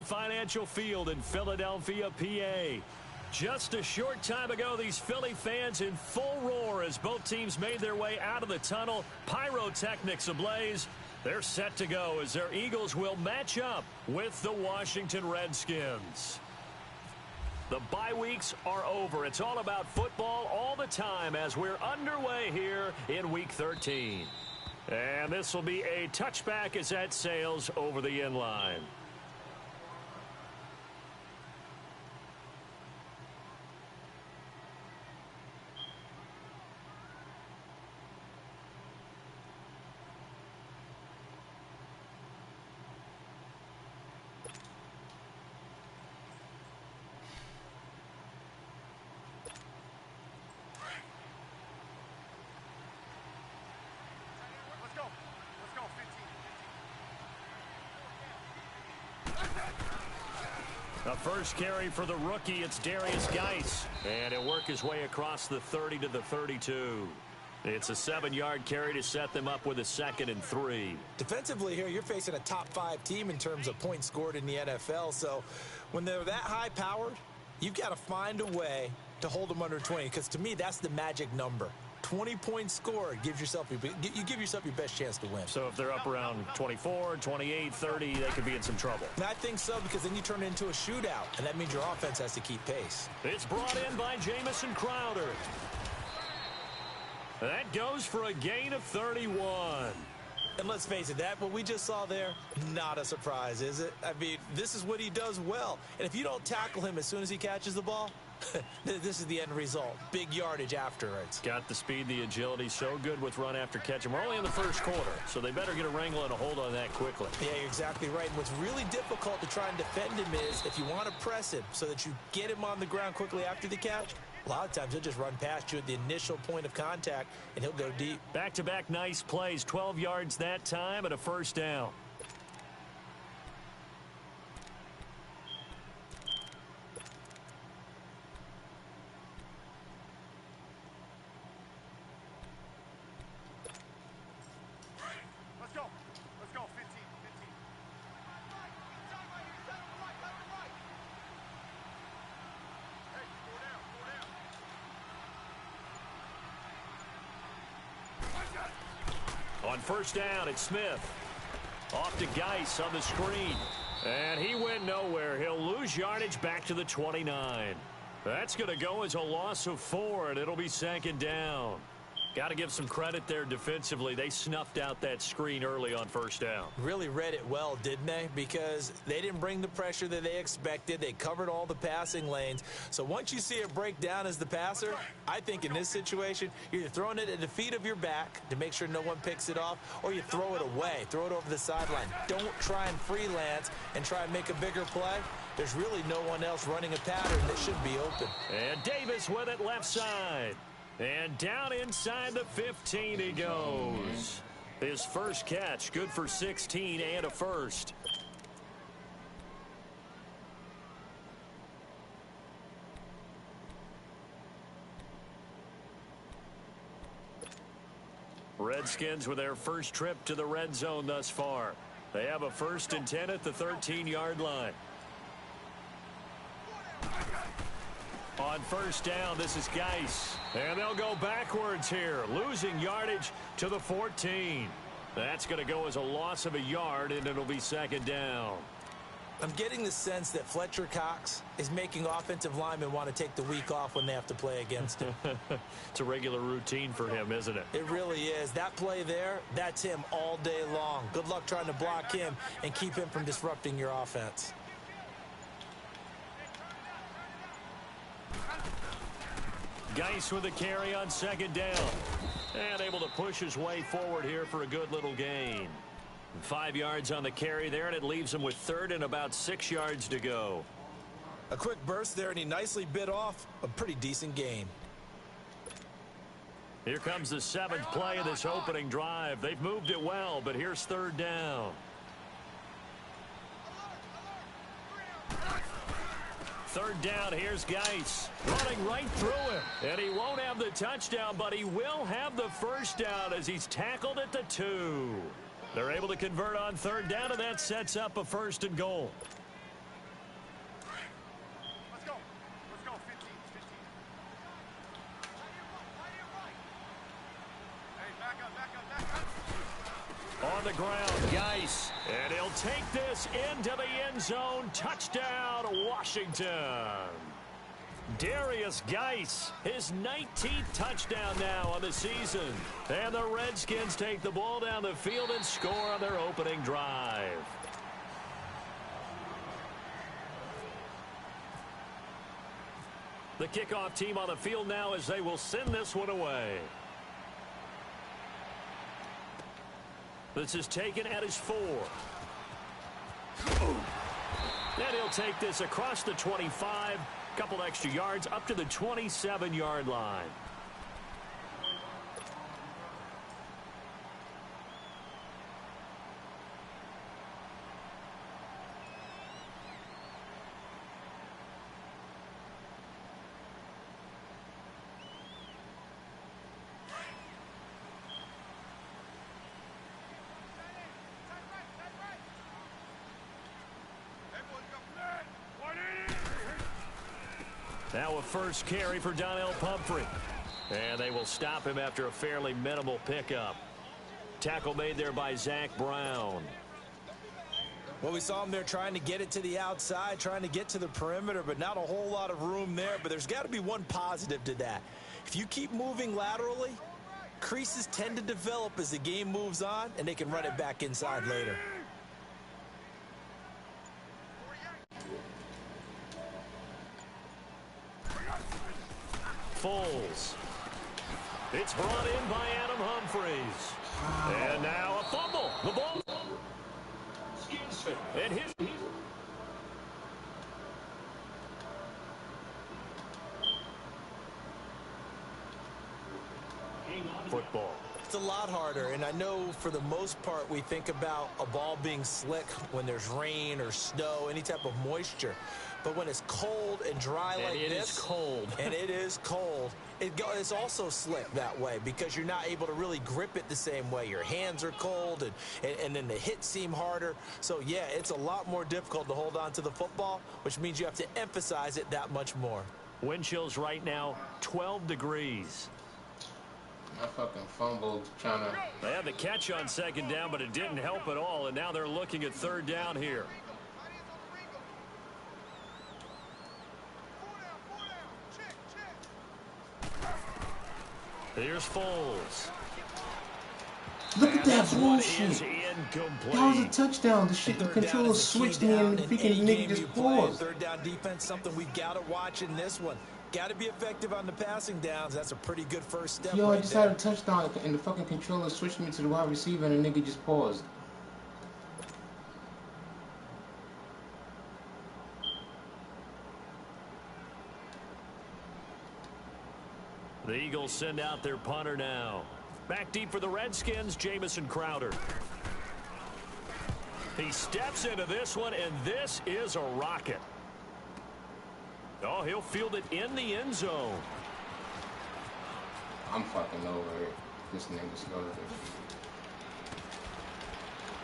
Financial Field in Philadelphia, PA. Just a short time ago, these Philly fans in full roar as both teams made their way out of the tunnel. Pyrotechnics ablaze. They're set to go as their Eagles will match up with the Washington Redskins. The bye weeks are over. It's all about football all the time as we're underway here in Week 13. And this will be a touchback as that sails over the end line. The first carry for the rookie, it's Darius Geis. And he'll work his way across the 30 to the 32. It's a 7-yard carry to set them up with a 2nd and 3. Defensively here, you're facing a top 5 team in terms of points scored in the NFL. So when they're that high-powered, you've got to find a way to hold them under 20. Because to me, that's the magic number. 20 points scored gives yourself you give yourself your best chance to win. So if they're up around 24, 28, 30, they could be in some trouble. And I think so, because then you turn it into a shootout, and that means your offense has to keep pace. It's brought in by Jamison Crowder. That goes for a gain of 31. And let's face it, what we just saw there, not a surprise, is it? I mean, this is what he does well. And if you don't tackle him as soon as he catches the ball, this is the end result. Big yardage afterwards. Got the speed, the agility, so good with run after catch. And we're only in the first quarter, so they better get a wrangle and a hold on that quickly. Yeah, you're exactly right. And what's really difficult to try and defend him is if you want to press him so that you get him on the ground quickly after the catch, a lot of times he'll just run past you at the initial point of contact, and he'll go deep. Back-to-back nice plays, 12 yards that time and a first down. On first down, it's Smith. Off to Geis on the screen. And he went nowhere. He'll lose yardage back to the 29. That's going to go as a loss of 4, and it'll be 2nd down. Got to give some credit there defensively. They snuffed out that screen early on first down. Really read it well, didn't they? Because they didn't bring the pressure that they expected. They covered all the passing lanes. So once you see it break down as the passer, I think in this situation, you're either throwing it at the feet of your back to make sure no one picks it off, or you throw it away, throw it over the sideline. Don't try and freelance and try and make a bigger play. There's really no one else running a pattern that should be open. And Davis with it left side. And down inside the 15 he goes. His first catch, good for 16 and a first. Redskins with their first trip to the red zone thus far. They have a 1st and 10 at the 13-yard line. On first down, this is Geis. And they'll go backwards here, losing yardage to the 14. That's going to go as a loss of a yard, and it'll be 2nd down. I'm getting the sense that Fletcher Cox is making offensive linemen want to take the week off when they have to play against him. It's a regular routine for him, isn't it? It really is. That play there, that's him all day long. Good luck trying to block him and keep him from disrupting your offense. Geis with a carry on 2nd down. And able to push his way forward here for a good little gain. 5 yards on the carry there, and it leaves him with 3rd and about 6 yards to go. A quick burst there, and he nicely bit off a pretty decent gain. Here comes the 7th play of this opening drive. They've moved it well, but here's 3rd down. 3rd down, here's Geis. Running right through him. And he won't have the touchdown, but he will have the first down as he's tackled at the 2. They're able to convert on 3rd down, and that sets up a 1st and goal. the ground. Geis. And he'll take this into the end zone. Touchdown, Washington. Darius Geis, his 19th touchdown now on the season. And the Redskins take the ball down the field and score on their opening drive. The kickoff team on the field now as they will send this one away. This is taken at his 4. And he'll take this across the 25. Couple extra yards up to the 27-yard line. Now a first carry for Donnell Pumphrey. And they will stop him after a fairly minimal pickup. Tackle made there by Zach Brown. Well, we saw him there trying to get it to the outside, trying to get to the perimeter, but not a whole lot of room there. But there's got to be one positive to that. If you keep moving laterally, creases tend to develop as the game moves on, and they can run it back inside later. Foles. It's brought in by Adam Humphries. And now a fumble. The ball. And his football. It's a lot harder, and I know for the most part we think about a ball being slick when there's rain or snow, any type of moisture. But when it's cold and dry like this, it is cold. And it is cold, it's also slick that way because you're not able to really grip it the same way. Your hands are cold, and then the hits seem harder. So, yeah, it's a lot more difficult to hold on to the football, which means you have to emphasize it that much more. Wind chills right now, 12 degrees. I fucking fumbled trying to... They had the catch on second down, but it didn't help at all, and now they're looking at third down here. Here's Foles. Look at that bullshit. That was a touchdown. The controller switched me and the freaking nigga just paused. Third down defense, something we've got to watch in this one. Got to be effective on the passing downs. That's a pretty good first step. Yo, I just had a touchdown and the fucking controller switched me to the wide receiver and the nigga just paused. The Eagles send out their punter now. Back deep for the Redskins, Jamison Crowder. He steps into this one, and this is a rocket. Oh, he'll field it in the end zone. I'm fucking over it. This nigga's over it.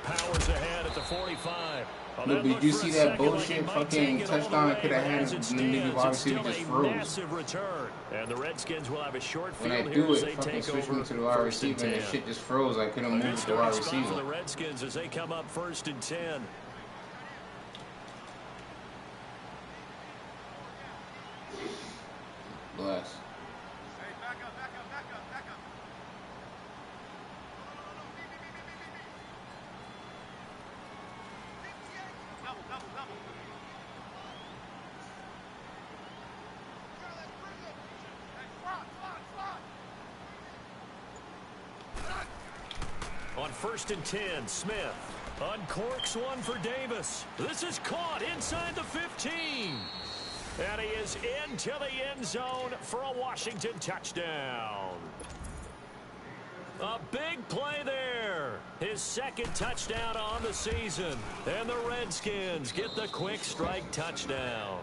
Powers ahead at the 45. Oh, look, did you see that bullshit fucking touchdown I could have had and the nigga wide receiver just froze? Return. And the Redskins will have a short field when I here do as it, they fucking take switch over me to the wide receiver and the shit just froze. I couldn't move to the wide receiver. For the Redskins as they come up 1st and 10. Bless. On 1st and 10, Smith uncorks one for Davis. This is caught inside the 15. And he is into the end zone for a Washington touchdown. A big play there. His 2nd touchdown on the season. And the Redskins get the quick strike touchdown.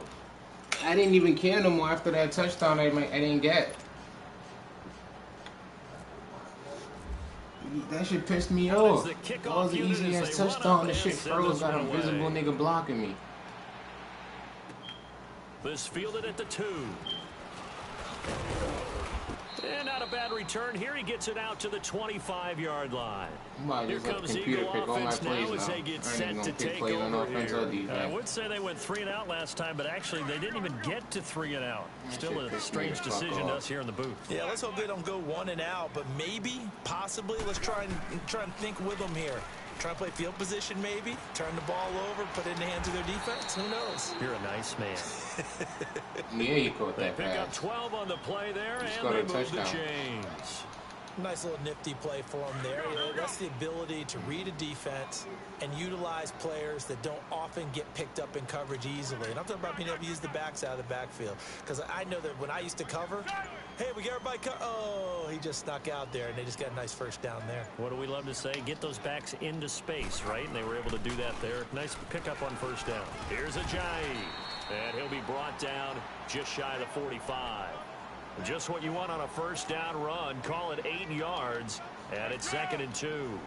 I didn't even care no more after that touchdown I didn't get. That shit pissed me off. That was the easiest touchdown. The shit froze. Got an invisible nigga blocking me. This fielded at the 2. And not a bad return. Here he gets it out to the 25-yard line. Here comes Eagle offense now as they get set to take over here. I would say they went 3 and out last time, but actually they didn't even get to 3 and out. Still a strange decision to us here in the booth. Yeah, let's hope they don't go 1 and out, but maybe, possibly, let's try and think with them here. Try and play field position maybe, turn the ball over, put it in the hands of their defense. Who knows? You're a nice man. Yeah, you caught that pass. Pick up 12 on the play there, and they move the chains. Nice little nifty play for them there. You know, that's the ability to read a defense and utilize players that don't often get picked up in coverage easily. And I'm talking about being able to use the backs out of the backfield. Because I know that when I used to cover, hey, we get everybody oh, he just snuck out there, and they just got a nice first down there. What do we love to say? Get those backs into space, right? And they were able to do that there. Nice pickup on first down. Here's Ajayi, and he'll be brought down just shy of the 45. Just what you want on a first down run. Call it 8 yards, and it's 2nd and 2.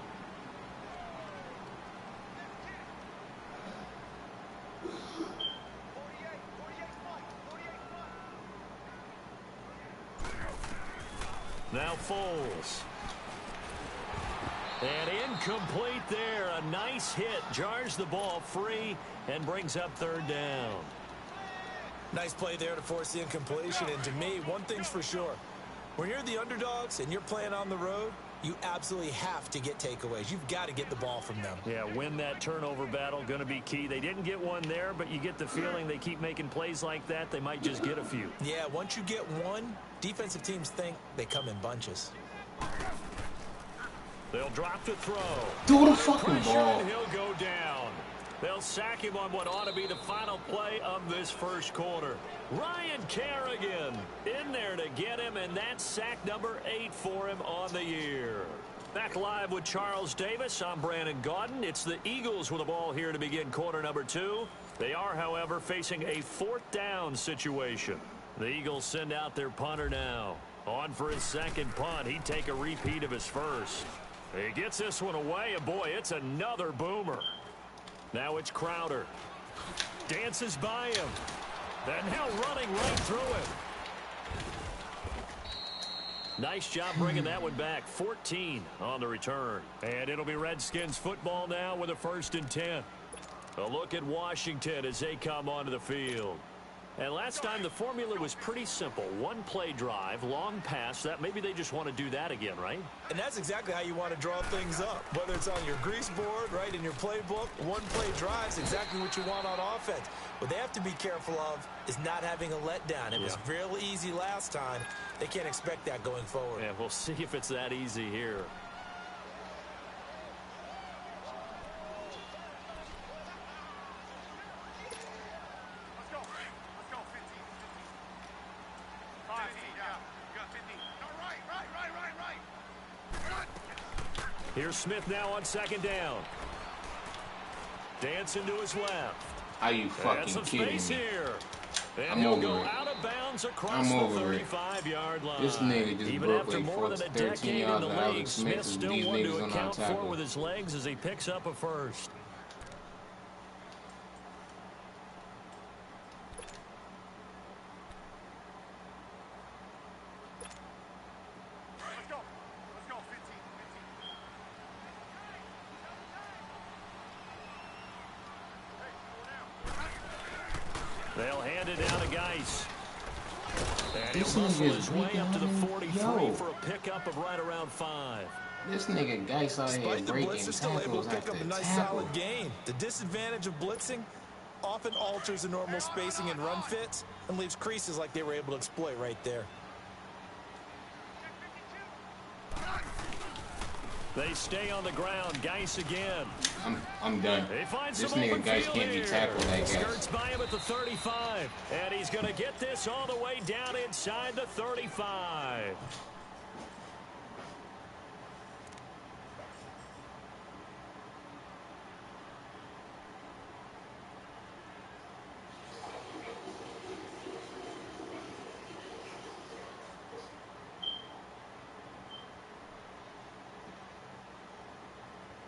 Now Foles. And incomplete there. A nice hit. Jars the ball free and brings up 3rd down. Nice play there to force the incompletion. And to me, one thing's for sure. When you're the underdogs and you're playing on the road, you absolutely have to get takeaways. You've got to get the ball from them. Yeah, win that turnover battle. Going to be key. They didn't get one there, but you get the feeling they keep making plays like that. They might just get a few. Yeah, once you get one, defensive teams think they come in bunches. They'll drop to throw. Do the fucking ball. He'll go down. They'll sack him on what ought to be the final play of this first quarter. Ryan Kerrigan in there to get him, and that's sack number 8 for him on the year. Back live with Charles Davis. I'm Brandon Gaudin. It's the Eagles with the ball here to begin quarter number 2. They are, however, facing a 4th down situation. The Eagles send out their punter now. On for his second punt. He'd take a repeat of his first. He gets this one away, and boy, it's another boomer. Now it's Crowder. Dances by him. And now running right through him. Nice job bringing that one back. 14 on the return. And it'll be Redskins football now with a 1st and 10. A look at Washington as they come onto the field. And last time the formula was pretty simple. 1 play drive, long pass. That maybe they just want to do that again, right? And that's exactly how you want to draw things up. Whether it's on your grease board, right, in your playbook, 1 play drive is exactly what you want on offense. What they have to be careful of is not having a letdown. It was real easy last time. They can't expect that going forward. Yeah, we'll see if it's that easy here. Here's Smith now on 2nd down. Dancing to his left. Are you fucking kidding me? Here. And I'm he'll over go it. out of bounds across the 35-yard line. This nigga just Even broke after like more than a 13 decade in yards the of league, Alex Smith, Smith still these one to niggas account don't for tackle. with his legs as he picks up a first. They'll hand it down to Geis. And he'll muscle his way up to the 43 for a pickup of right around 5. This nigga Geis out here breaking still able tackles to pick up a after nice tackle. solid gain. The disadvantage of blitzing often alters the normal spacing and run fits and leaves creases like they were able to exploit right there. They stay on the ground. Geis again. I'm done. This nigga Geis can't be tackled like that. Skirts by him at the 35. And he's going to get this all the way down inside the 35.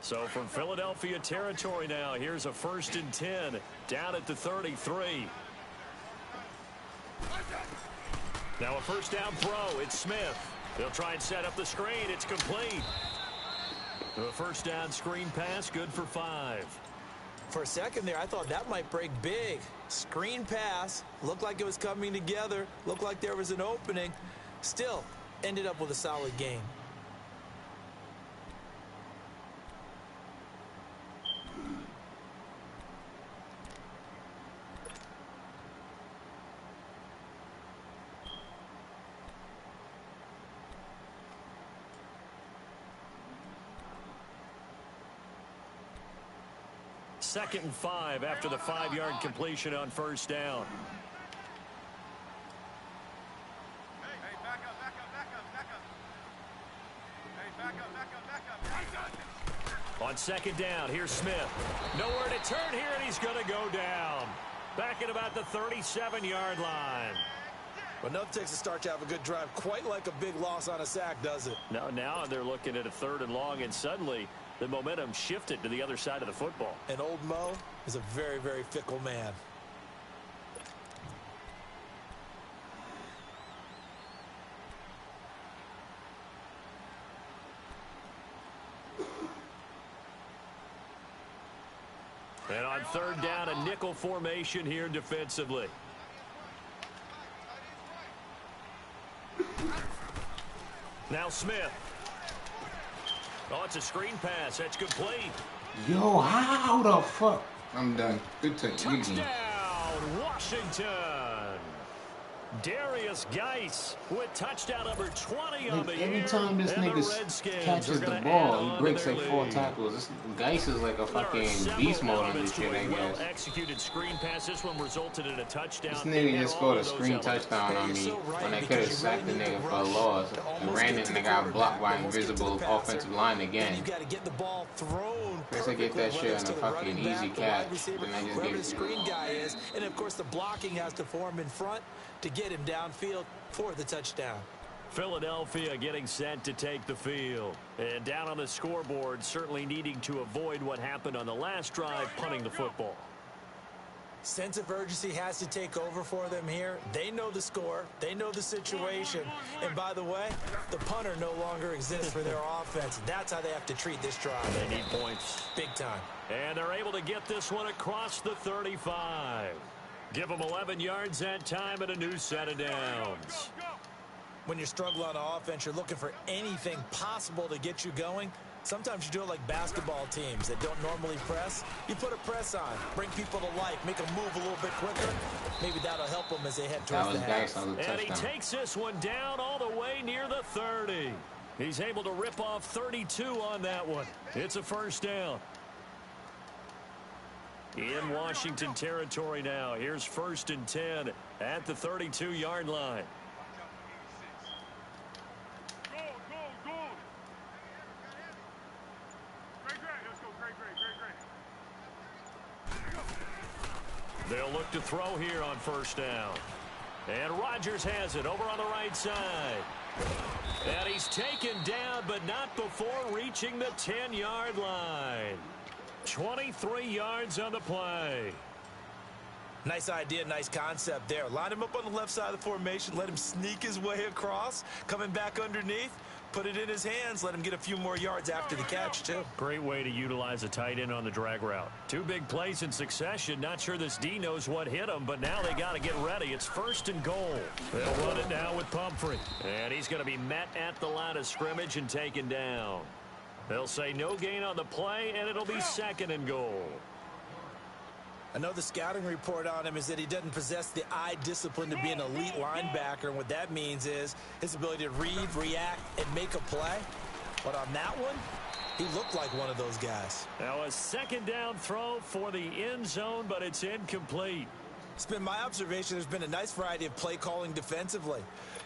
So from Philadelphia territory now, here's a 1st and 10 down at the 33. Now a first down throw. It's Smith. They'll try and set up the screen. It's complete. A first down screen pass, good for 5. For a second there, I thought that might break big. Screen pass. Looked like it was coming together. Looked like there was an opening. Still, ended up with a solid game. Second and 5 after the 5-yard completion on first down. On second down, here's Smith. Nowhere to turn here, and he's going to go down. Back at about the 37-yard line. But nothing takes a start to have a good drive. Quite like a big loss on a sack, does it? Now they're looking at a 3rd and long, and suddenly the momentum shifted to the other side of the football. And old Mo is a very, very fickle man. And on 3rd down, a nickel formation here defensively. Now Smith. Oh, it's a screen pass. That's complete. Yo, how the fuck? I'm done. Good touchdown, Washington. Darius Geis with touchdown number 20 on the year. Every time this nigga catches the ball, he breaks like 4 tackles. This Geis is like a fucking beast mode on this shit, I guess. Executed screen pass. This one resulted in a touchdown. This nigga just scored a screen touchdown on me when I could have sacked the nigga for a loss. And ran it and I got blocked by invisible offensive line again. First I get that shit on a fucking easy catch, then I just get the screen guy is, and of course the blocking has to form in front to get him downfield for the touchdown. Philadelphia getting set to take the field. And down on the scoreboard, certainly needing to avoid what happened on the last drive, punting the football. Sense of urgency has to take over for them here. They know the score. They know the situation. And by the way, the punter no longer exists for their offense. That's how they have to treat this drive. They need points. Big time. And they're able to get this one across the 35. Give them 11 yards that time and a new set of downs. When you're struggling on offense, you're looking for anything possible to get you going. Sometimes you do it like basketball teams that don't normally press. You put a press on, bring people to life, make them move a little bit quicker. Maybe that'll help them as they head towards the half. And he takes this one down all the way near the 30. He's able to rip off 32 on that one. It's a first down. In Washington territory now. Here's 1st and 10 at the 32-yard line. They'll look to throw here on first down. And Rodgers has it over on the right side. And he's taken down, but not before reaching the 10-yard line. 23 yards on the play. Nice idea, nice concept there. Line him up on the left side of the formation. Let him sneak his way across. Coming back underneath. Put it in his hands. Let him get a few more yards after the catch, too. Great way to utilize a tight end on the drag route. 2 big plays in succession. Not sure this D knows what hit him, but now they got to get ready. It's 1st and goal. They'll run it now with Pumphrey. And he's going to be met at the line of scrimmage and taken down. They'll say no gain on the play, and it'll be 2nd and goal. I know the scouting report on him is that he doesn't possess the eye discipline to be an elite linebacker. And what that means is his ability to read, react, and make a play. But on that one, he looked like one of those guys. Now a 2nd down throw for the end zone, but it's incomplete. It's been my observation there's been a nice variety of play calling defensively.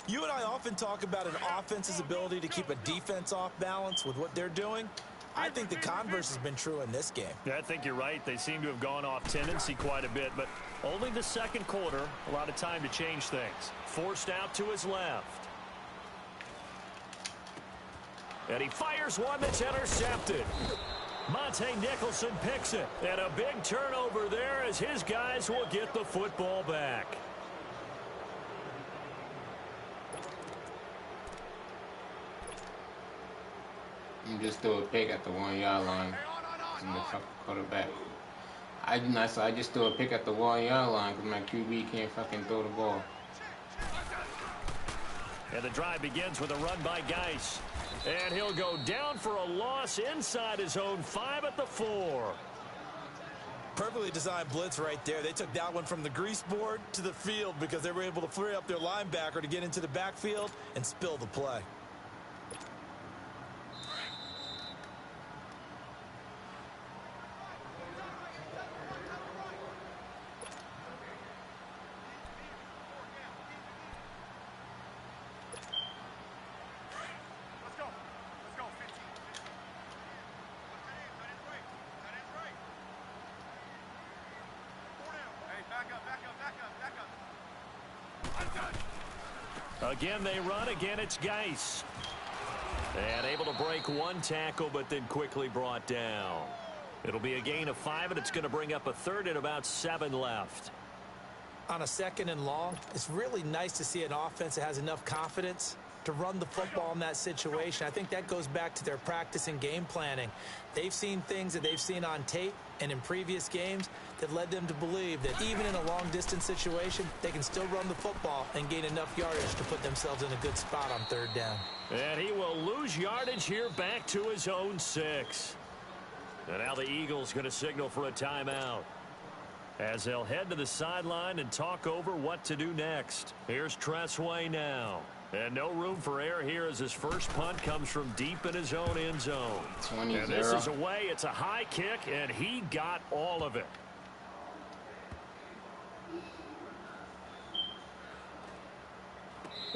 You and I often talk about an offense's ability to keep a defense off balance with what they're doing. I think the converse has been true in this game. Yeah, I think you're right. They seem to have gone off tendency quite a bit, but only the 2nd quarter, a lot of time to change things. Forced out to his left. And he fires one that's intercepted. Monte Nicholson picks it. And a big turnover there as his guys will get the football back. and just throw a pick at the 1 yard line. And the fucking quarterback. I just throw a pick at the 1 yard line because my QB can't fucking throw the ball. And the drive begins with a run by Geis. And he'll go down for a loss inside his own 5 at the 4. Perfectly designed blitz right there. They took that one from the grease board to the field because they were able to free up their linebacker to get into the backfield and spill the play. Again, they run. Again, it's Geis. And able to break 1 tackle, but then quickly brought down. It'll be a gain of 5, and it's going to bring up a 3rd and about 7 left. On a 2nd and long, it's really nice to see an offense that has enough confidence to run the football in that situation. I think that goes back to their practice and game planning. They've seen things that they've seen on tape and in previous games that led them to believe that even in a long-distance situation, they can still run the football and gain enough yardage to put themselves in a good spot on 3rd down. And he will lose yardage here back to his own 6. And now the Eagles going to signal for a timeout as they'll head to the sideline and talk over what to do next. Here's Tressway now. And no room for error here as his first punt comes from deep in his own end zone. 20-0. And this is away. It's a high kick, and he got all of it.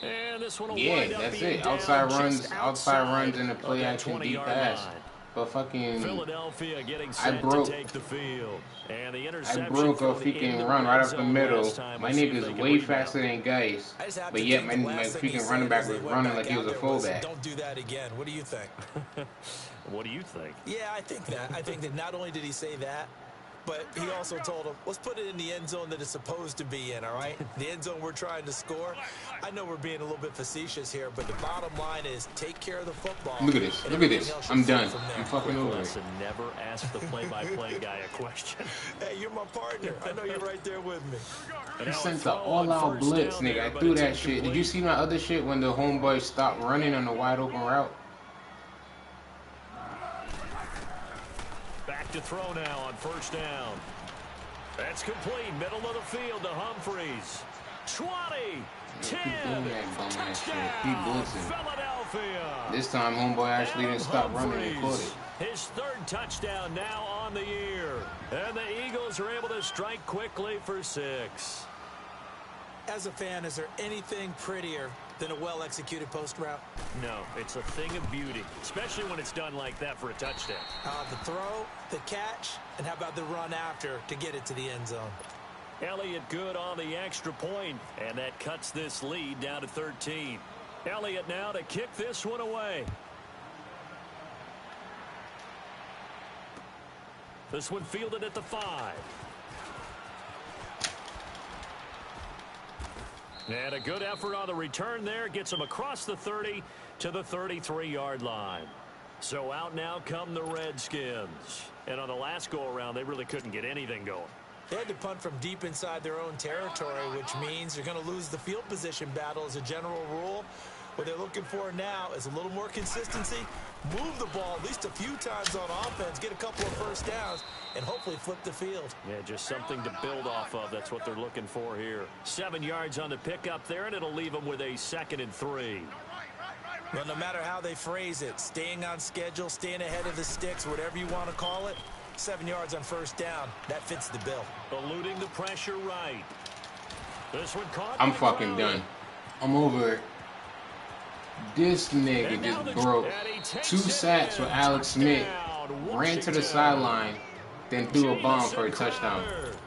And this one will wind up that's being it. down outside runs in and a play action deep pass. But fucking Philadelphia getting set to take the field. And the interception I broke a freaking run right up the middle. My nigga's way faster than Geis, but yet my freaking running back was running like he was a fullback. Don't do that again. What do you think? What do you think? Yeah, I think that. I think that not only did he say that, but he also told him, let's put it in the end zone that it's supposed to be in, all right? The end zone we're trying to score. I know we're being a little bit facetious here, but the bottom line is take care of the football. Look at this. Look at this. I'm done. I'm fucking over it. Never ask the play-by-play guy a question. Hey, you're my partner. I know you're right there with me. He sent the all-out blitz, nigga. I threw that shit. Did you see my other shit when the homeboy stopped running on the wide-open route? Back to throw now on 1st down. That's complete. Middle of the field to Humphreys. 20, 10, touchdown, Philadelphia. This time, homeboy actually didn't stop running and caught it. His 3rd touchdown now on the year. And the Eagles are able to strike quickly for 6. As a fan, is there anything prettier than a well-executed post route? No, it's a thing of beauty, especially when it's done like that for a touchdown. The throw, the catch, and how about the run after to get it to the end zone? Elliott good on the extra point, and that cuts this lead down to 13. Elliott now to kick this one away. This one fielded at the 5. And a good effort on the return there. Gets him across the 30 to the 33-yard line. So out now come the Redskins. And on the last go-around, they really couldn't get anything going. They had to punt from deep inside their own territory, which means they're going to lose the field position battle as a general rule. What they're looking for now is a little more consistency, move the ball at least a few times on offense, get a couple of first downs, and hopefully flip the field. Yeah, just something to build off of. That's what they're looking for here. 7 yards on the pickup there, and it'll leave them with a 2nd and 3. Well, no matter how they phrase it, staying on schedule, staying ahead of the sticks, whatever you want to call it, 7 yards on 1st down. That fits the bill. Eluding the pressure right. This one caught. I'm fucking done. I'm over it. This nigga just broke 2 sacks with Alex Smith, ran to the sideline, then threw a bomb for a touchdown.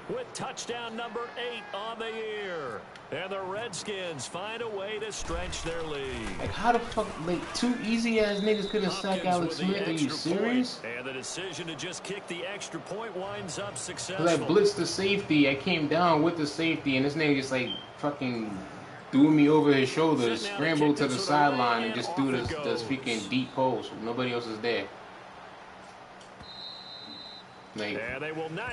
With touchdown number 8 on the year. And the Redskins find a way to stretch their lead. Like, how the fuck, like, 2 easy-ass niggas couldn't sack Alex Smith? Are you serious? And the decision to just kick the extra point winds up successful. I blitzed the safety. I came down with the safety, and this nigga just, like, fucking threw me over his shoulders, scrambled to the sideline, and just threw the freaking deep post. Nobody else is there. Like,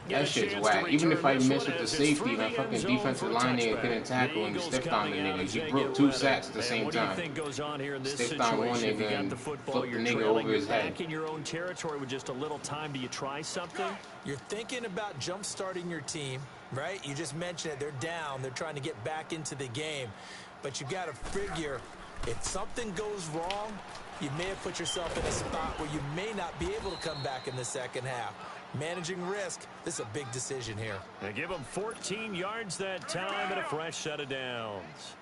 that shit's whack. Even if I missed with the safety, my fucking defensive line nigga couldn't tackle and stiffed on the nigga. He broke 2 sacks at the same time. Stiffed on one nigga and flipped the nigga over his head. Back in your own territory with just a little time, do you try something? You're thinking about jump-starting your team, right? You just mentioned it. They're down. They're trying to get back into the game. But you got to figure, if something goes wrong, you may have put yourself in a spot where you may not be able to come back in the second half. Managing risk, this is a big decision here. They give him 14 yards that time and a fresh set of downs.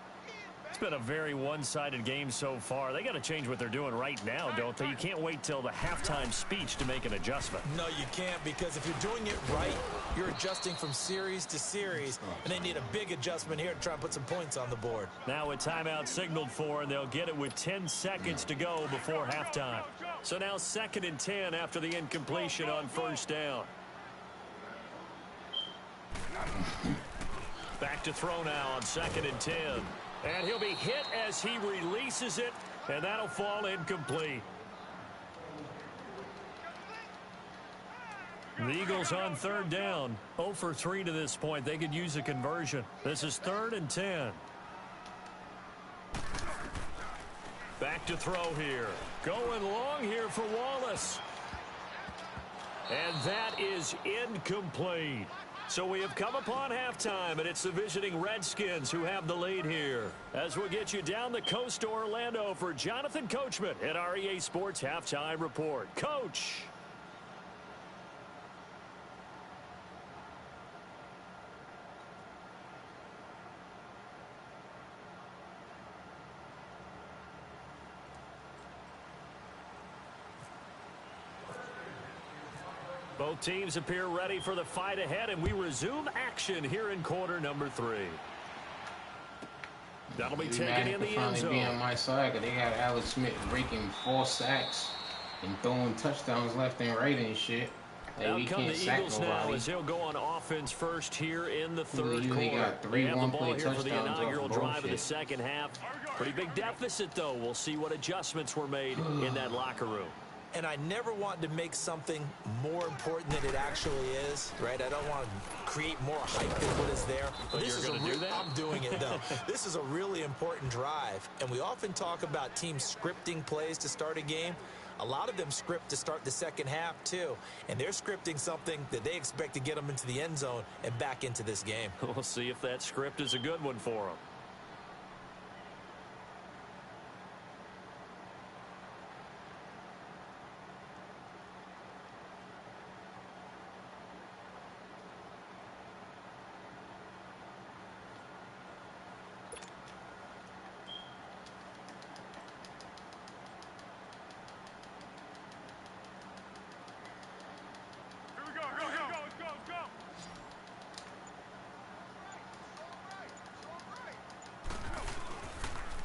It's been a very one-sided game so far. They got to change what they're doing right now, don't they? You can't wait till the halftime speech to make an adjustment. No, you can't, because if you're doing it right, you're adjusting from series to series, and they need a big adjustment here to try and put some points on the board. Now a timeout signaled for, and they'll get it with 10 seconds to go before halftime. So now 2nd and 10 after the incompletion on first down. Back to throw now on 2nd and 10. And he'll be hit as he releases it, and that'll fall incomplete. The Eagles on 3rd down. 0 for 3 to this point. They could use a conversion. This is 3rd and 10. Back to throw here. Going long here for Wallace. And that is incomplete. So we have come upon halftime, and it's the visiting Redskins who have the lead here. As we'll get you down the coast to Orlando for Jonathan Coachman at our EA Sports Halftime Report. Coach. Both teams appear ready for the fight ahead, and we resume action here in quarter number 3. That'll be taken in the end zone. Be on my side, because they got Alex Smith breaking 4 sacks and throwing touchdowns left and right and shit. Like, we can't sack nobody. Now as he'll go on offense first here in the 3rd quarter. Got 3 one-play touchdowns for the inaugural drive of the second half. Pretty big deficit, though. We'll see what adjustments were made in that locker room. And I never want to make something more important than it actually is, right? I don't want to create more hype than what is there. But this is I'm doing it, though. This is a really important drive. And we often talk about teams scripting plays to start a game. A lot of them script to start the second half, too. And they're scripting something that they expect to get them into the end zone and back into this game. We'll see if that script is a good one for them.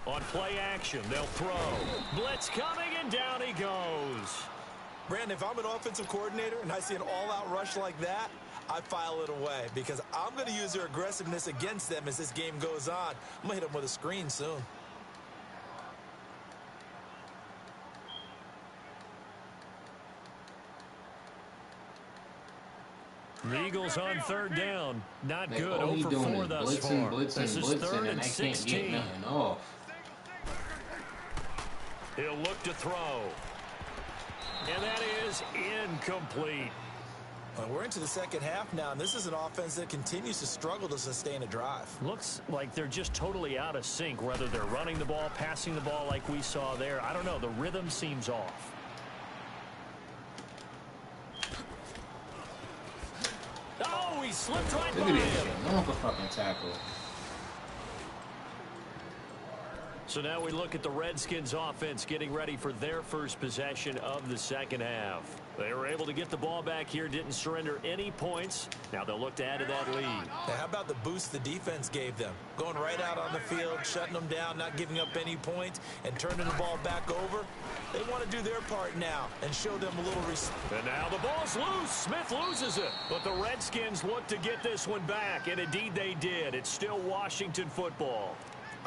On play action, they'll throw. Blitz coming, and down he goes. Brandon, if I'm an offensive coordinator and I see an all-out rush like that, I file it away because I'm going to use their aggressiveness against them as this game goes on. I'm going to hit them with a screen soon. The Eagles on 3rd down. Not good. 0 for 4 thus far. This is 3rd and 16. He'll look to throw. And that is incomplete. Well, we're into the second half now, and this is an offense that continues to struggle to sustain a drive. Looks like they're just totally out of sync, whether they're running the ball, passing the ball like we saw there. I don't know. The rhythm seems off. Oh, he slipped right by him. No one can fucking tackle. So now we look at the Redskins offense getting ready for their first possession of the second half. They were able to get the ball back here, didn't surrender any points. Now they'll look to add to that lead. Now, how about the boost the defense gave them? Going right out on the field, shutting them down, not giving up any points, and turning the ball back over. They want to do their part now and show them a little respect. And now the ball's loose. Smith loses it. But the Redskins look to get this one back, and indeed they did. It's still Washington football.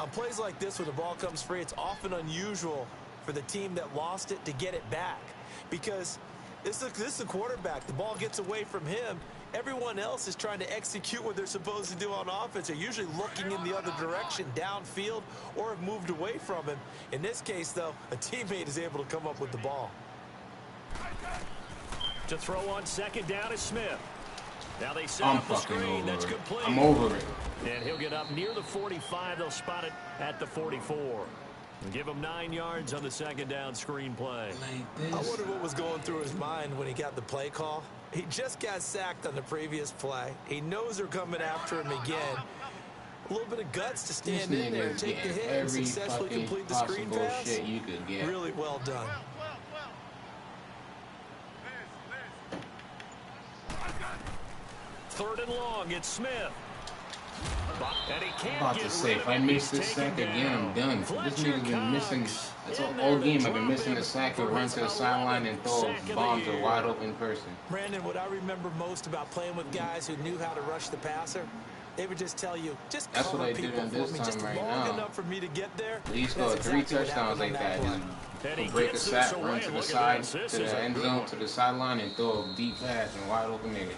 On plays like this, when the ball comes free, it's often unusual for the team that lost it to get it back. Because this is the quarterback. The ball gets away from him. Everyone else is trying to execute what they're supposed to do on offense. They're usually looking in the other direction, downfield, or have moved away from him. In this case, though, a teammate is able to come up with the ball. To throw on second down is Smith. Now they set up the screen. That's complete. I'm over it. And he'll get up near the 45. They'll spot it at the 44. And give him 9 yards on the second down screen play. I wonder what was going through his mind when he got the play call. He just got sacked on the previous play. He knows they're coming after him again. A little bit of guts to stand in there and take the hit and successfully complete the screen pass. Shit you could get. Really well done. Third and long, it's Smith. And he can't I'm about to say, if I miss this sack again, I'm done. This nigga's been missing. That's all game. I've been missing a sack and run to the sideline and throw bombs to a wide open person. Brandon, what I remember most about playing with guys who knew how to rush the passer, they would just tell you, just that's cover what I did people on for this me, time just right long now. enough for me to get there. He scored That's 3 touchdowns like that. Just break a sack, run to the side, to the end zone, to the sideline, and throw a deep pass and wide open nigga.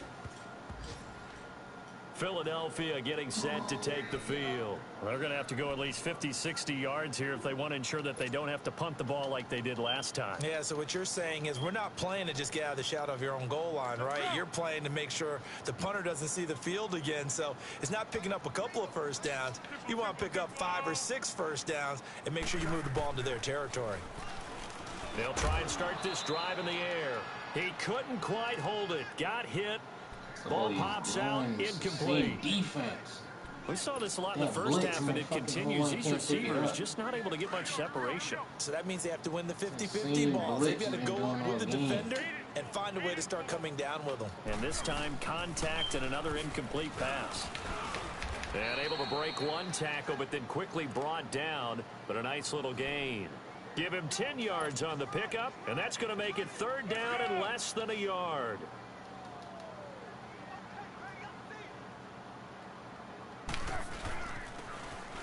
Philadelphia getting set to take the field. They're going to have to go at least 50, 60 yards here if they want to ensure that they don't have to punt the ball like they did last time. Yeah, so what you're saying is we're not playing to just get out of the shadow of your own goal line, right? You're playing to make sure the punter doesn't see the field again. So it's not picking up a couple of first downs. You want to pick up 5 or 6 first downs and make sure you move the ball into their territory. They'll try and start this drive in the air. He couldn't quite hold it. Got hit. Ball pops out, incomplete. Defense. We saw this a lot in the first half, and it continues. These receivers just not able to get much separation. So that means they have to win the 50-50 balls. They've got to go up with the defender and find a way to start coming down with them. And this time, contact and another incomplete pass. And able to break one tackle, but then quickly brought down, but a nice little gain. Give him 10 yards on the pickup, and that's going to make it third down and less than a yard.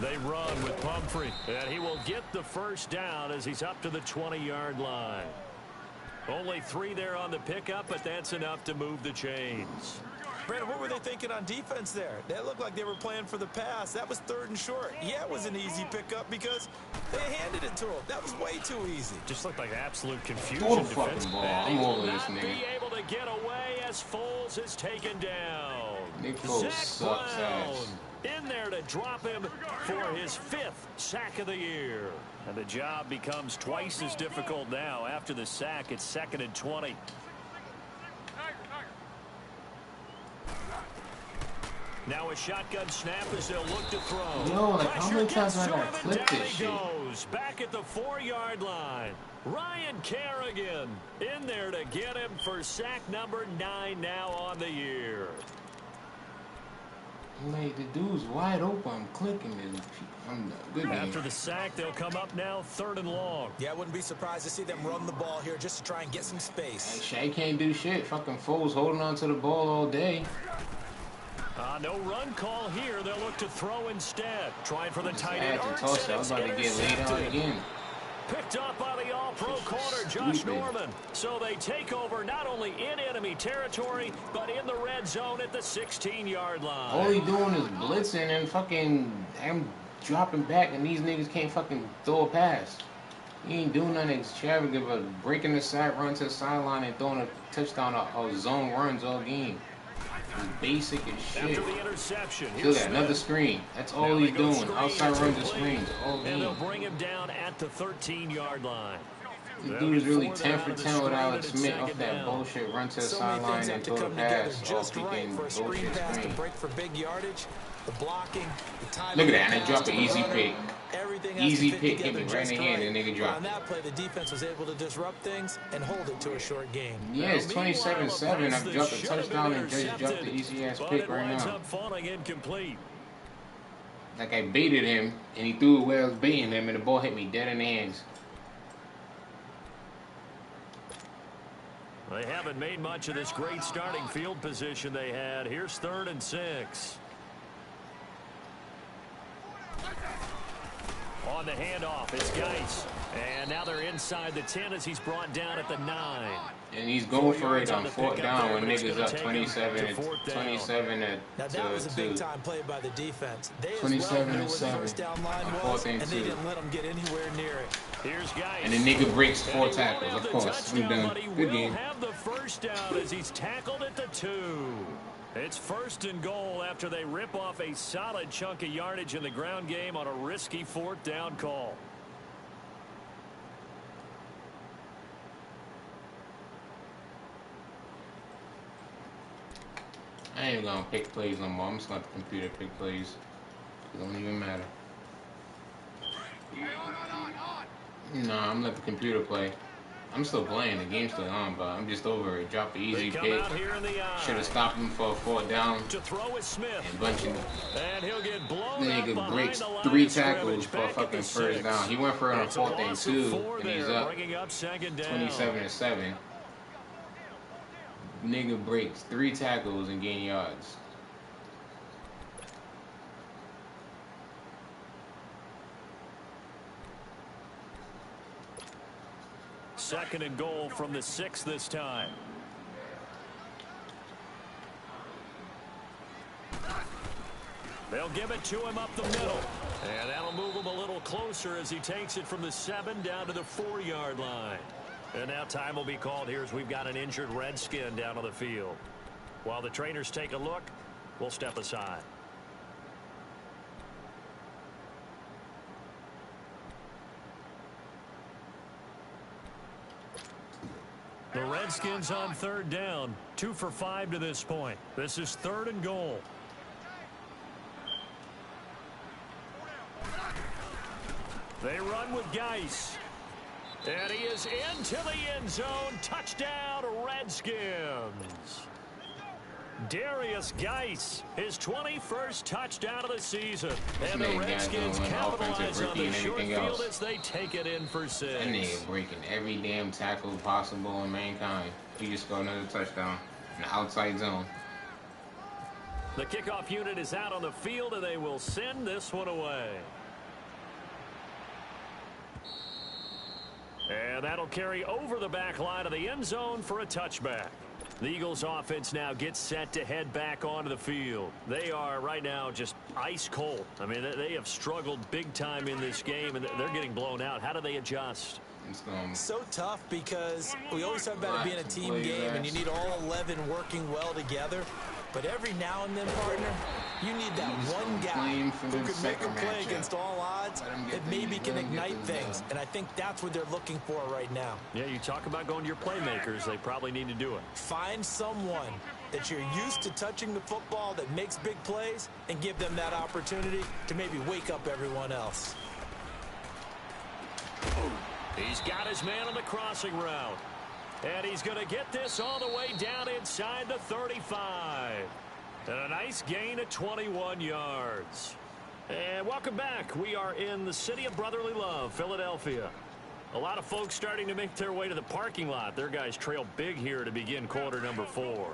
They run with Pumphrey, and he will get the first down as he's up to the 20-yard line. Only 3 there on the pickup, but that's enough to move the chains. Brandon, what were they thinking on defense there? That looked like they were playing for the pass. That was 3rd and short. Yeah, it was an easy pickup because they handed it to him. That was way too easy. Just looked like absolute confusion. Throw the fucking ball. I'm over this nigga. Be able to get away as Foles is taken down. Nick Foles sucks ass. In there to drop him for his 5th sack of the year. And the job becomes twice as difficult now. After the sack, it's 2nd and 20. Now a shotgun snap as they'll look to throw. Yo, like how many times I gotta clip this shit? Goes back at the 4-yard line. Ryan Kerrigan in there to get him for sack number 9 now on the year. Like, the dude's wide open. I'm clicking it. I'm good. After the sack, they'll come up now 3rd and long. Yeah, I wouldn't be surprised to see them run the ball here just to try and get some space. Hey, Shay can't do shit. Fucking Foles holding on to the ball all day. No run call here. They'll look to throw instead. Trying for the tight end. I was about to get laid out again. Picked up by the all-pro corner, Josh Norman. So they take over not only in enemy territory, but in the red zone at the 16-yard line. All he doing is blitzing and fucking I'm dropping back, and these niggas can't fucking throw a pass. He ain't doing nothing extravagant but breaking the side, run to the sideline, and throwing a touchdown or zone runs all game. It's basic as shit. After the interception, still got another screen. That's all he's doing. Outside runs and screens all game. And they'll bring him down at the 13-yard line. The dude is really 10 for 10 with Alex Smith off that bullshit run to the sideline and throw the pass. Just right for a screen pass to break for big yardage. The blocking, the timing. Look at that, and they dropped an easy pick. Everything easy pick, hit me right in the hand, and the nigga dropped. On that play, the defense was able to disrupt things and hold it to a short game. Yeah, it's 27-7. I've dropped a touchdown and just dropped the easy ass pick right now. Like I baited him, and he threw it where I was baiting him, and the ball hit me dead in the hands. They haven't made much of this great starting field position they had. Here's 3rd and 6. On the handoff, it's Geis. And now they're inside the 10 as he's brought down at the 9. And he's going for it on 4th down when niggas up 27 to 2. Time play by the defense. They 27 to 7. First down line was, and they didn't let them get anywhere near it. Here's Geis. And the nigga breaks 4 tackles. Of course, I'm done. Good game. Have the first down as he's tackled at the 2. It's 1st and goal after they rip off a solid chunk of yardage in the ground game on a risky 4th down call. I ain't gonna pick plays no more. I'm just gonna let the computer pick plays. It don't even matter. Nah, I'm letting the computer play. I'm still playing. The game's still on, but I'm just over it. Drop the easy pick. Should have stopped him for a 4th down. To throw is Smith. And bunching. And he'll get blown nigga breaks 3 tackles for a fucking 1st down. He went for it on 4th and 2, and he's up 27 to 7. Nigga breaks 3 tackles and gain yards. Second and goal from the 6 this time. They'll give it to him up the middle. And that'll move him a little closer as he takes it from the 7 down to the 4-yard line. And now time will be called here as we've got an injured Redskin down on the field. While the trainers take a look, we'll step aside. The Redskins on 3rd down, 2 for 5 to this point. This is 3rd and goal. They run with Geis. And he is into the end zone. Touchdown, Redskins. Darius Geis, his 21st touchdown of the season. And the Redskins capitalize on the short field as they take it in for 6. That nigga breaking every damn tackle possible in mankind. He just scored another touchdown in the outside zone. The kickoff unit is out on the field, and they will send this one away. And that'll carry over the back line of the end zone for a touchback. The Eagles offense now gets set to head back onto the field. They are right now just ice cold. I mean, they have struggled big time in this game, and they're getting blown out. How do they adjust? So tough because we always talk about it being a team game, and you need all 11 working well together. But every now and then, partner, you need that one guy who can make a play against all odds that maybe can ignite things. And I think that's what they're looking for right now. Yeah, you talk about going to your playmakers. They probably need to do it. Find someone that you're used to touching the football that makes big plays and give them that opportunity to maybe wake up everyone else. He's got his man on the crossing route. And he's going to get this all the way down inside the 35. And a nice gain of 21 yards. And welcome back. We are in the city of brotherly love, Philadelphia. A lot of folks starting to make their way to the parking lot. Their guys trail big here to begin quarter number 4.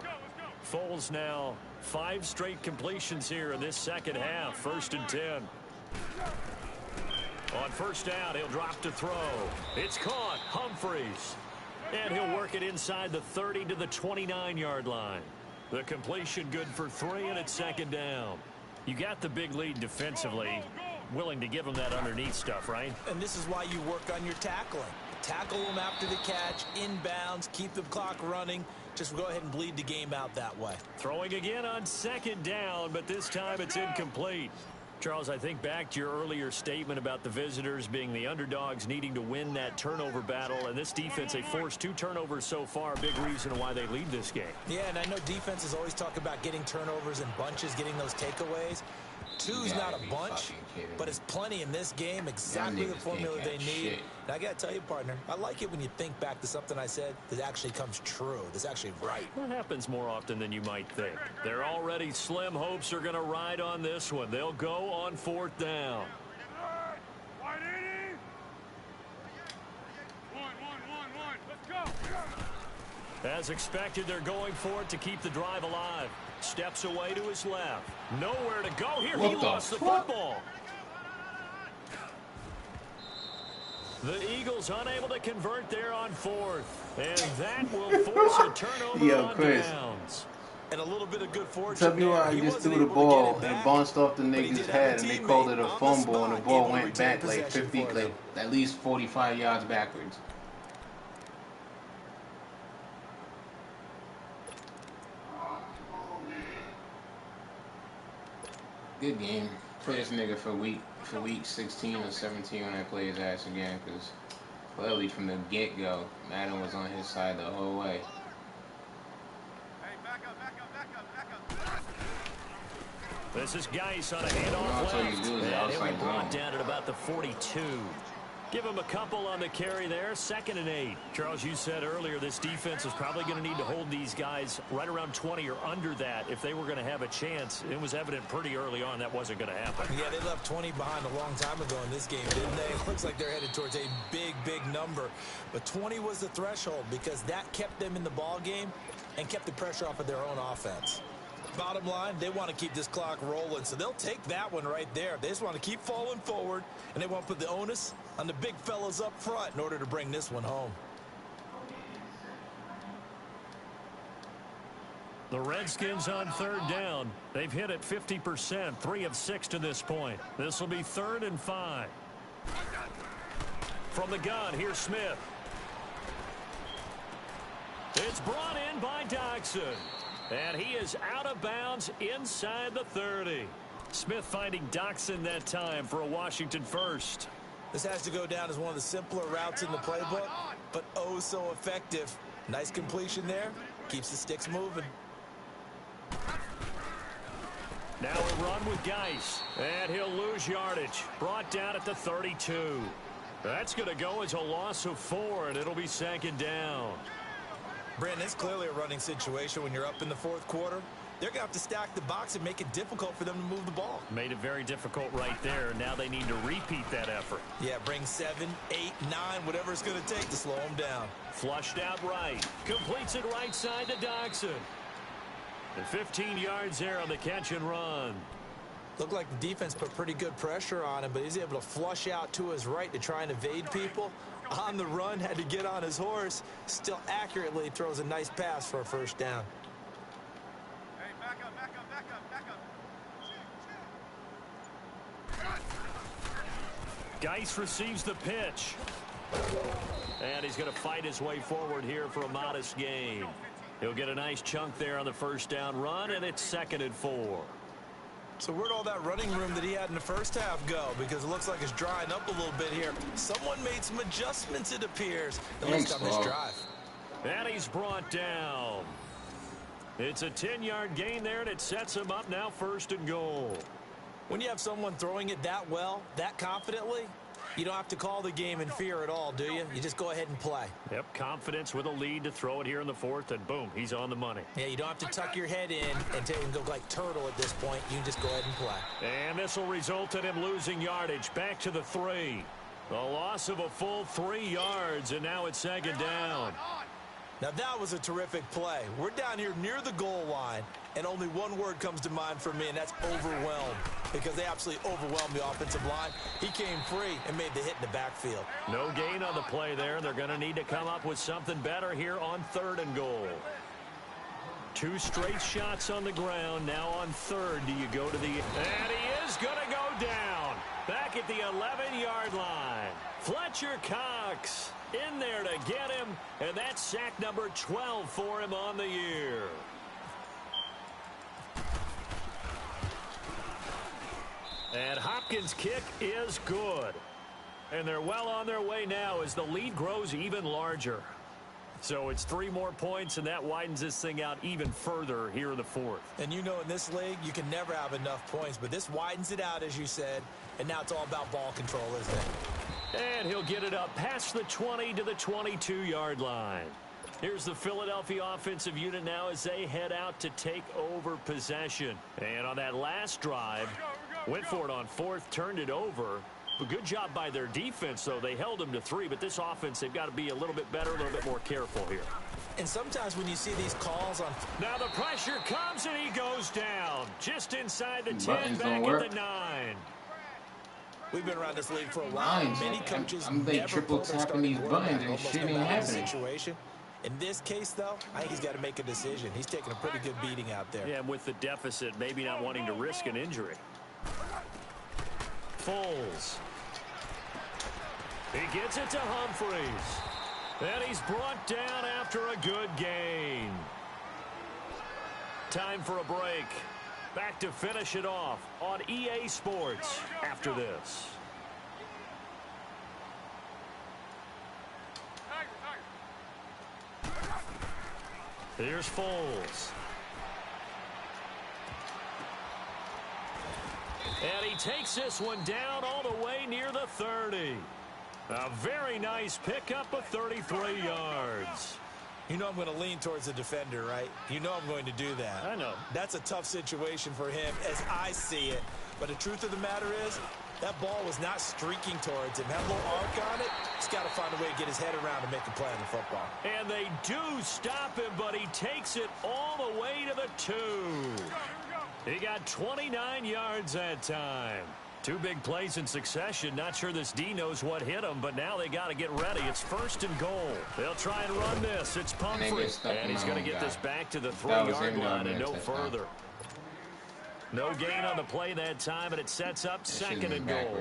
Foles now 5 straight completions here in this second half. 1st and 10. On 1st down, he'll drop to throw. It's caught. Humphreys. And he'll work it inside the 30 to the 29-yard line. The completion good for 3, and it's 2nd down. You got the big lead defensively. Willing to give them that underneath stuff, right? And this is why you work on your tackling. Tackle them after the catch, inbounds, keep the clock running. Just go ahead and bleed the game out that way. Throwing again on 2nd down, but this time it's incomplete. Charles, I think back to your earlier statement about the visitors being the underdogs needing to win that turnover battle. And this defense, they forced 2 turnovers so far. A big reason why they lead this game. Yeah, and I know defenses always talk about getting turnovers in bunches, getting those takeaways. 2's not a bunch, but it's plenty in this game. Exactly the formula they need. And I got to tell you, partner, I like it when you think back to something I said that actually comes true. That's actually right. That happens more often than you might think. They're already slim hopes are going to ride on this one. They'll go on 4th down. As expected, they're going for it to keep the drive alive. Steps away to his left. Nowhere to go here. He lost the football. The Eagles unable to convert there on 4th. And that will force a turnover on downs. And a little bit of good fortune. Tell me why I just threw the ball and bounced off the nigga's head and they called it a fumble and the ball went back like 50, like at least 45 yards backwards. Good game. Play this nigga for week 16 or 17 when I play his ass again, because clearly from the get-go, Madden was on his side the whole way. This is Geis on a handoff left, and he'll be brought down at about the 42. Give him a couple on the carry there, 2nd and 8. Charles, you said earlier this defense is probably going to need to hold these guys right around 20 or under that if they were going to have a chance. It was evident pretty early on that wasn't going to happen. Yeah, they left 20 behind a long time ago in this game, didn't they? It looks like they're headed towards a big, big number. But 20 was the threshold because that kept them in the ball game and kept the pressure off of their own offense. Bottom line, they want to keep this clock rolling, so they'll take that one right there. They just want to keep falling forward, and they want to put the onus on the big fellas up front in order to bring this one home. The Redskins on 3rd down. They've hit it 50%, 3 of 6 to this point. This will be 3rd and 5. From the gun, here's Smith. It's brought in by Dodson. And he is out of bounds inside the 30. Smith finding Dodson that time for a Washington first. This has to go down as one of the simpler routes in the playbook, but oh so effective. Nice completion there. Keeps the sticks moving. Now a run with Geis. And he'll lose yardage. Brought down at the 32. That's going to go as a loss of 4, and it'll be 2nd down. Brandon, it's clearly a running situation when you're up in the 4th quarter. They're going to have to stack the box and make it difficult for them to move the ball. Made it very difficult right there. Now they need to repeat that effort. Yeah, bring 7, 8, 9, whatever it's going to take to slow them down. Flushed out right. Completes it right side to Dodson. And 15 yards there on the catch and run. Looked like the defense put pretty good pressure on him, but he's able to flush out to his right to try and evade people. On the run, had to get on his horse. Still accurately throws a nice pass for a 1st down. Hey, back up, back up, back up, back up. Geis receives the pitch. And he's going to fight his way forward here for a modest gain. He'll get a nice chunk there on the 1st down run, and it's 2nd and 4. So where'd all that running room that he had in the 1st half go? Because it looks like it's drying up a little bit here. Someone made some adjustments, it appears, at least on this drive. And he's brought down. It's a 10-yard gain there, and it sets him up now 1st and goal. When you have someone throwing it that well, that confidently, you don't have to call the game in fear at all, do you? You just go ahead and play. Yep, confidence with a lead to throw it here in the 4th, and boom, he's on the money. Yeah, you don't have to tuck your head in and go like turtle at this point. You can just go ahead and play. And this will result in him losing yardage back to the 3. A loss of a full 3 yards, and now it's 2nd down. Now that was a terrific play. We're down here near the goal line, and only one word comes to mind for me, and that's overwhelmed, because they absolutely overwhelmed the offensive line. He came free and made the hit in the backfield. No gain on the play there. They're going to need to come up with something better here on 3rd and goal. 2 straight shots on the ground. Now on 3rd, do you go to the... And he is going to go down. Back at the 11-yard line. Fletcher Cox in there to get him, and that's sack number 12 for him on the year. And Hopkins' kick is good. And they're well on their way now as the lead grows even larger. So it's 3 more points, and that widens this thing out even further here in the 4th. And you know in this league, you can never have enough points, but this widens it out, as you said, and now it's all about ball control, isn't it? And he'll get it up past the 20 to the 22-yard line. Here's the Philadelphia offensive unit now as they head out to take over possession. And on that last drive, went for it on 4th, turned it over. A good job by their defense, though. They held them to 3, but this offense, they've got to be a little bit better, a little bit more careful here. And sometimes when you see these calls on... Now the pressure comes, and he goes down. Just inside the 10, back at the 9. We've been around this league for a while. Many coaches I'm like triple tapping these buttons and shit ain't happening. In this case, though, I think he's got to make a decision. He's taking a pretty good beating out there. Yeah, and with the deficit, maybe not wanting to risk an injury. Foles. He gets it to Humphries. And he's brought down after a good gain. Time for a break. Back to finish it off on EA Sports after this. Here's Foles. And he takes this one down all the way near the 30. A very nice pickup of 33 yards. You know I'm going to lean towards the defender, right? You know I'm going to do that. I know. That's a tough situation for him as I see it. But the truth of the matter is, that ball was not streaking towards him. Had a little arc on it. He's got to find a way to get his head around and make a play on the football. And they do stop him, but he takes it all the way to the 2. He got 29 yards that time. 2 big plays in succession. Not sure this D knows what hit him, but now they got to get ready. It's 1st and goal. They'll try and run this. It's Pumphrey. And he's going to get this back to the 3-yard line and no further. No gain on the play that time, and it sets up 2nd and goal.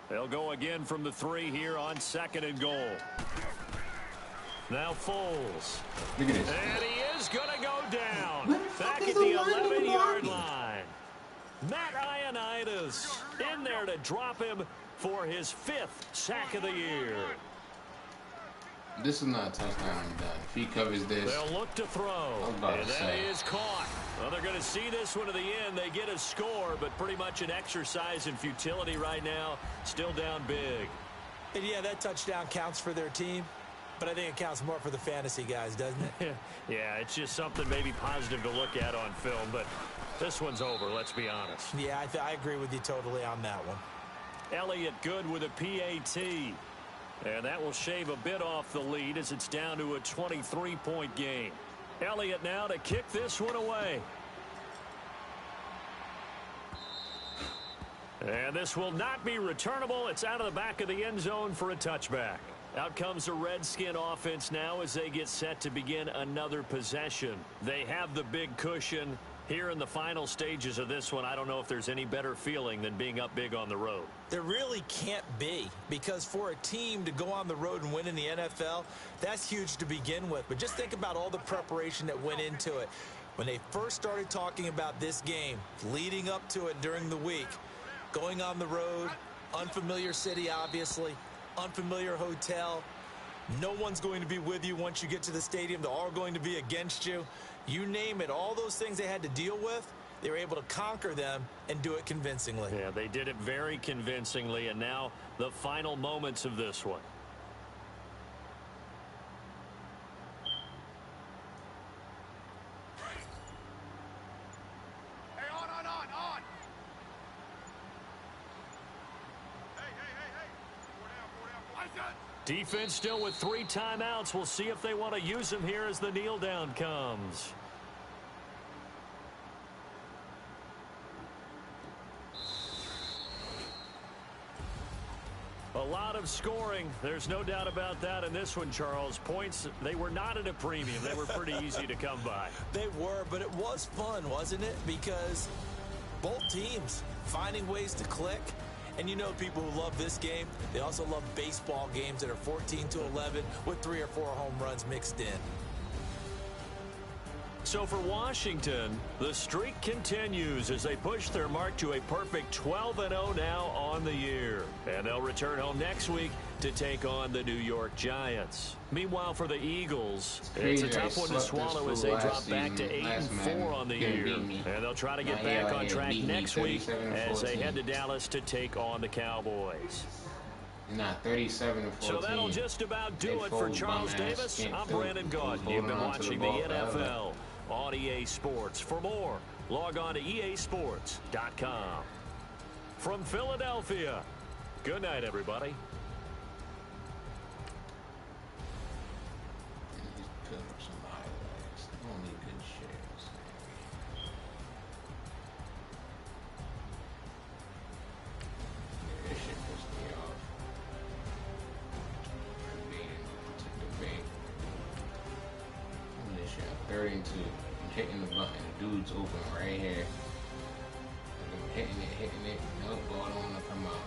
They'll go again from the 3 here on 2nd and goal. Now Foles. Look at this. And he is going to go down. Back at the 11-yard line. Matt Ioannidis in there to drop him for his 5th sack of the year. This is not a touchdown. I'm done. If he covers this, they'll look to throw. And that is caught. Well, they're going to see this one to the end. They get a score, but pretty much an exercise in futility right now. Still down big. And yeah, that touchdown counts for their team. But I think it counts more for the fantasy guys, doesn't it? Yeah, it's just something maybe positive to look at on film. But this one's over, let's be honest. Yeah, I agree with you totally on that one. Elliott good with a PAT. And that will shave a bit off the lead as it's down to a 23-point game. Elliott now to kick this one away. And this will not be returnable. It's out of the back of the end zone for a touchback. Out comes the Redskin offense now as they get set to begin another possession. They have the big cushion. Here in the final stages of this one, I don't know if there's any better feeling than being up big on the road. There really can't be, because for a team to go on the road and win in the NFL, that's huge to begin with. But just think about all the preparation that went into it. When they first started talking about this game, leading up to it during the week, going on the road, unfamiliar city, obviously, unfamiliar hotel. No one's going to be with you once you get to the stadium. They're all going to be against you. You name it, all those things they had to deal with, they were able to conquer them and do it convincingly. Yeah, they did it very convincingly, and now the final moments of this one. Hey, on. Hey. 4 down. Defense still with 3 timeouts. We'll see if they want to use them here as the kneel down comes. A lot of scoring. There's no doubt about that in this one, Charles. Points, they were not at a premium. They were pretty easy to come by. They were, but it was fun, wasn't it? Because both teams finding ways to click. And you know people who love this game, they also love baseball games that are 14-11 with 3 or 4 home runs mixed in. So for Washington, the streak continues as they push their mark to a perfect 12-0 now on the year. And they'll return home next week to take on the New York Giants. Meanwhile, for the Eagles, it's a tough one to swallow as they drop back to 8-4 on the year. And they'll try to get back on track next week as they head to Dallas to take on the Cowboys. Nah, 37-14. So that'll just about do it for Charles Davis. I'm Brandon Gaudin. You've been watching the NFL on EA Sports. For more, log on to easports.com. From Philadelphia, good night, everybody. into. I'm hitting the button. The dude's open right here. I'm hitting it. Nope, ball don't want to come out.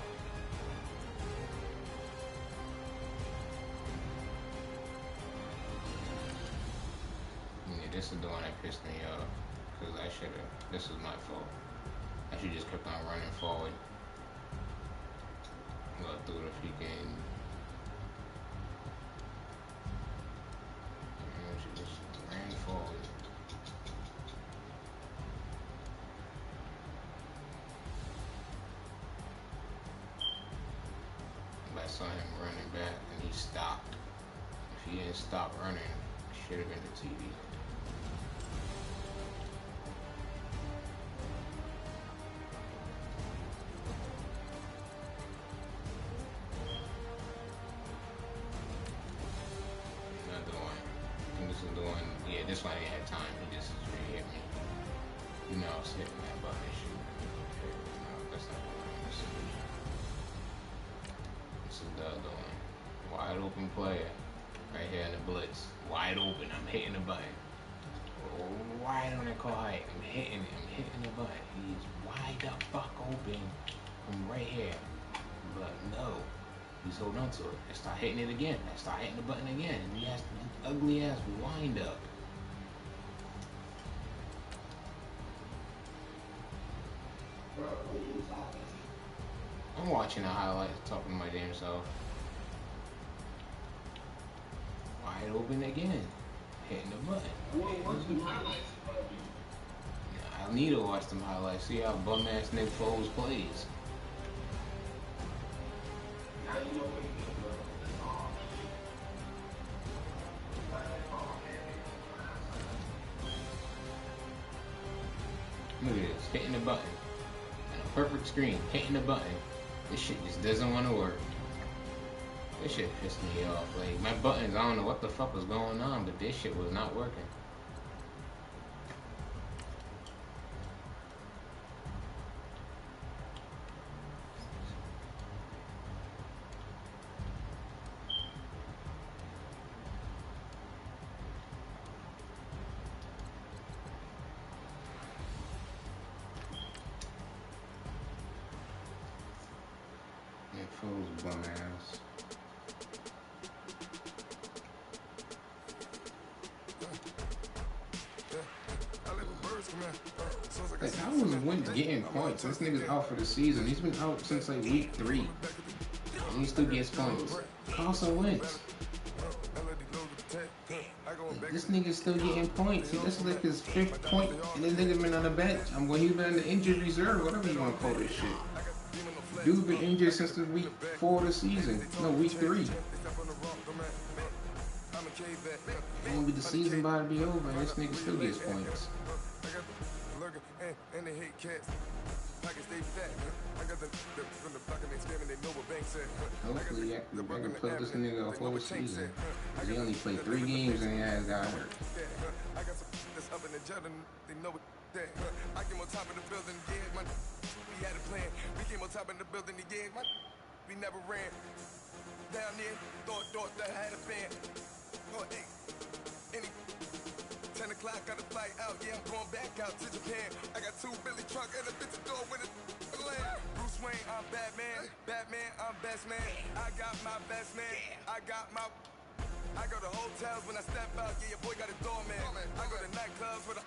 Yeah, this is the one that pissed me off. Because I should have. This was my fault. I should just kept on running forward. Go through the freaking. I should just ran forward. But I saw him running back and he stopped. If he didn't stop running, it should have been the TV. This one ain't had time. He just hit me. You know I was hitting that button and shit. No, that's not the one. This is the other one. Wide open player. Right here in the blitz. Wide open. I'm hitting the button. Wide on the call height. I'm hitting it. I'm hitting the button. He's wide the fuck open from right here. But no. He's holding on to it. I start hitting it again. I start hitting the button again. And he has this ugly ass wind up. I'm watching the highlights, talking to my damn self. Wide open again. Hitting the button. I need to watch them highlights. See how bum ass Nick Foles plays. Look at this, hitting the button. And a perfect screen, hitting the button. This shit just doesn't want to work. This shit pissed me off. Like, my buttons, I don't know what the fuck was going on, but this shit was not working. Fool's bum ass. Like, how was Wentz getting points? This nigga's out for the season. He's been out since like week 3. And he still gets points. Carson Wentz. This nigga's still getting points. This is like his 5th point. And this nigga been on the bench. He's been on the injured reserve, whatever you want to call this shit. Dude been injured since the week 4 of the season. No, week 3. Won't be the season about to be over, and this nigga still gets points. Hopefully, I can play this nigga a whole season. He only played 3 games and he has got hurt. I came on top of the building, yeah, we had a plan. We came on top of the building, yeah, we never ran. Down there, thought that I had a band. Oh, hey, 10 o'clock, got a flight out, yeah, I'm going back out to Japan. I got 2 Billy truck and a bitch door with a land. Bruce Wayne, I'm Batman, I'm best man. I got my best man, I go to hotels when I step out, yeah, your boy got a doorman. I go to nightclubs with a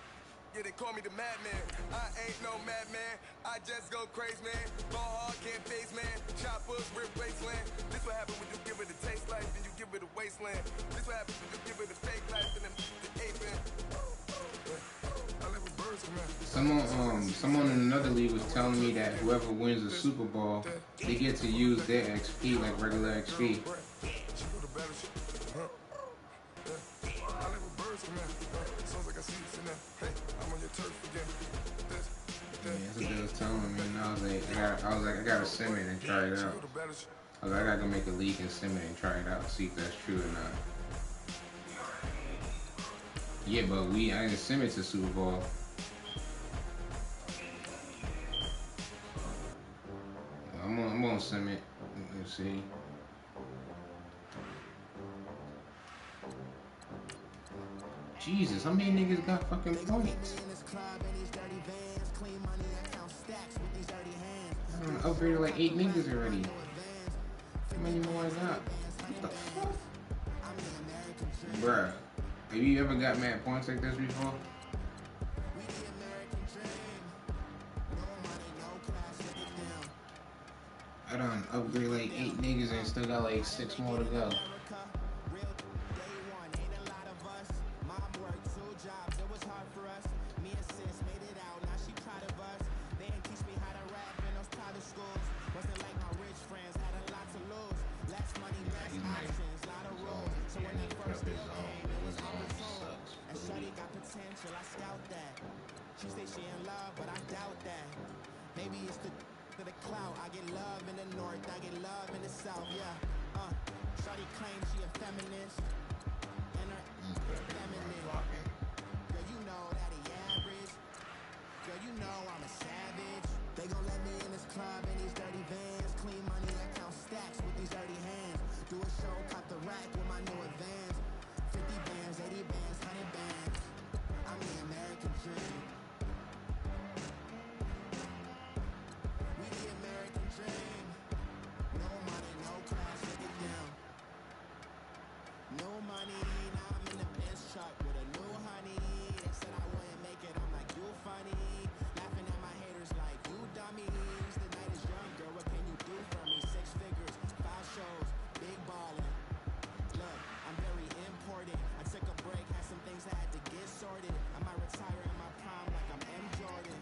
yeah, they call me the madman. I ain't no madman. I just go crazy, man. Ball hard, can't face, man. Choppers, rip wasteland. This what happen when you give it a taste life, then you give it a wasteland. This what happen when you give it a fake life, and then the ape man. Someone in another league was telling me that whoever wins the Super Bowl, they get to use their XP like regular XP. Yeah, that's what they was telling me, and I was like, I gotta sim it and try it out. I was like, I gotta go make a league and sim it and try it out, see if that's true or not. Yeah, but I didn't sim it to Super Bowl. I'm gonna sim it. Let's see. Jesus, how many niggas got fucking points? I don't know, upgraded like 8 niggas already. How many more I got? What the fuck? Bruh, have you ever got mad points like this before? I done upgrade like 8 niggas and still got like 6 more to go. She say she in love, but I doubt that. Maybe it's the clout. I get love in the north, I get love in the south, yeah. Shawty claims she a feminist, and her feminine. Girl, you know that he average. Girl, you know I'm a savage. They gon' let me in this club in these dirty vans. Clean money, I count stacks with these dirty hands. Do a show, cop the rack with my new advance. 50 bands, 80 bands, 100 bands. I'm the American dream. We the American dream. No money, no class, look it down. No money, now I'm in the Benz truck with a new honey. They said I wouldn't make it, I'm like, you funny. Laughing at my haters like, you dummies. The night is young, girl, what can you do for me? 6 figures, 5 shows, big ballin'. Look, I'm very important. I took a break, had some things I had to get sorted. I might retire in my prime like I'm M. Jordan.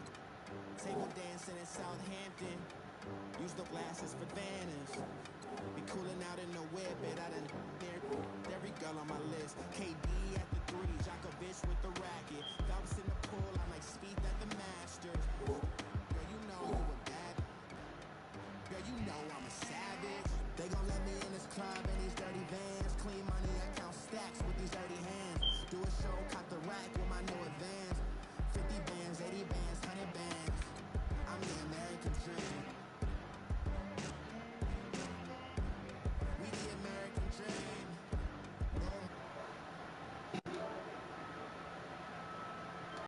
Table dancing in Southampton. Use the glasses for Vanish. Be cooling out in the whip, it I done every girl on my list. KD at the 3, Djokovic with the racket. Phelps in the